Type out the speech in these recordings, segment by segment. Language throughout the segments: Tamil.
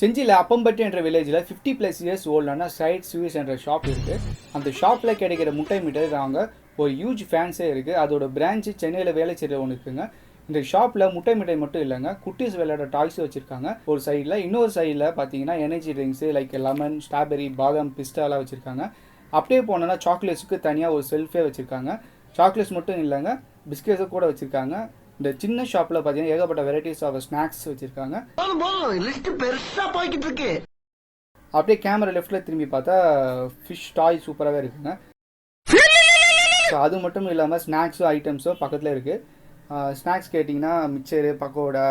செஞ்சியில் அப்பம்பட்டி என்ற வில்லேஜில் 50+ இயர்ஸ் ஓல்டான சைட் ஸ்வீட்ஸ் என்ற ஷாப் இருக்குது. அந்த ஷாப்பில் கிடைக்கிற முட்டை மிட்டாய் வாங்க ஒரு ஹியூஜ் ஃபேன்ஸே இருக்குது. அதோட பிரான்ச்சு சென்னையில் வேலை செய்கிற ஒன்று இருக்குங்க. இந்த ஷாப்பில் முட்டை மிட்டாய் மட்டும் இல்லைங்க, குட்டீஸ் விளையாட டாய்ஸும் வச்சுருக்காங்க ஒரு சைடில். இன்னொரு சைடில் பார்த்தீங்கன்னா energy drinks like lemon, strawberry, பாதாம், பிஸ்டாலாம் வச்சுருக்காங்க. அப்படியே போனோன்னா சாக்லேட்ஸுக்கு தனியாக ஒரு செல்ஃபே வச்சுருக்காங்க. சாக்லேட்ஸ் மட்டும் இல்லைங்க, பிஸ்கெட்ஸும் கூட வச்சுருக்காங்க. இந்த சின்ன ஷாப்பில் பார்த்தீங்கன்னா ஏகப்பட்ட வெரைட்டிஸ் ஆஃப் ஸ்நாக்ஸ் வச்சுருக்காங்க. அப்படியே கேமரா லெஃப்ட்டில் திரும்பி பார்த்தா ஃபிஷ் டாய் சூப்பராகவே இருக்குங்க. ஸோ அது மட்டும் இல்லாமல் ஸ்நாக்ஸும் ஐட்டம்ஸும் பக்கத்தில் இருக்குது. ஸ்நாக்ஸ் கேட்டிங்கன்னா மிக்சரு, பக்கோடா,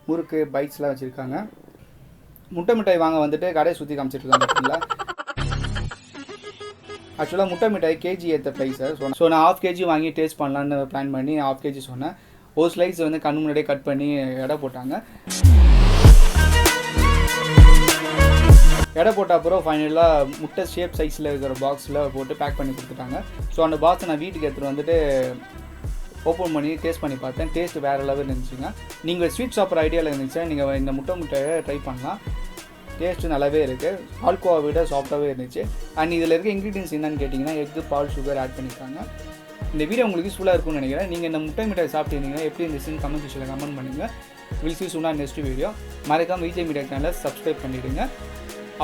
முறுக்கு, பைட்ஸ்லாம் வச்சுருக்காங்க. முட்டை மிட்டாய் வாங்க வந்துட்டு கடையை சுற்றி காமிச்சிட்ருக்காங்க பார்த்தீங்களா. ஆக்சுவலாக முட்டை மிட்டாய் கேஜி ஏற்ற ப்ரைஸை ஸோ நான் 1/2 kg வாங்கி டேஸ்ட் பண்ணலான்னு பிளான் பண்ணி 1/2 kg சொன்னேன். ஒரு ஸ்லைஸ் வந்து கண்ணு முன்னாடியே கட் பண்ணி எடை போட்டாங்க. எடை போட்ட அப்புறம் ஃபைனலாக முட்டை ஷேப் சைஸில் இருக்கிற பாக்ஸில் போட்டு பேக் பண்ணி கொடுத்துட்டாங்க. ஸோ அந்த பாக்ஸை நான் வீட்டுக்கு எடுத்துகிட்டு வந்துட்டு ஓப்பன் பண்ணி டேஸ்ட் பண்ணி பார்த்தேன். டேஸ்ட் வேறு லெவல் இருந்துச்சுங்க. நீங்கள் ஸ்வீட் சாப்பிட்ற ஐடியாவில் இருந்துச்சுன்னா நீங்கள் இந்த முட்டை மிட்டாயை ட்ரை பண்ணலாம். டேஸ்ட்டு நல்லாவே இருக்குது. பால்கோவா விட சாஃப்டாகவே இருந்துச்சு. அண்ட் இதில் இருக்க இன்க்ரீடியன்ஸ் என்னன்னு கேட்டிங்கன்னா எக்கு, பால், சுகர் ஆட் பண்ணியிருக்காங்க. இந்த வீடியோ உங்களுக்கு யூஸ்ஃபுல்லாக இருக்கும்னு நினைக்கிறேன். நீங்கள் இந்த முட்டை மிட்டாய் சாப்பிட்டீங்கன்னா எப்படி இருந்துச்சுன்னு கமெண்ட் செக்ஷனில் கமெண்ட் பண்ணுங்கள். Will see soon on next video. மறக்காம VJAI மீடியா சேனலை சப்ஸ்கிரைப் பண்ணிவிடுங்க.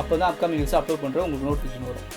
அப்போ தான் அப்கமிங் நியூஸ் அப்லோட் பண்ணுறோம் உங்களுக்கு நோட்டிஃபிகேஷன் வரும்.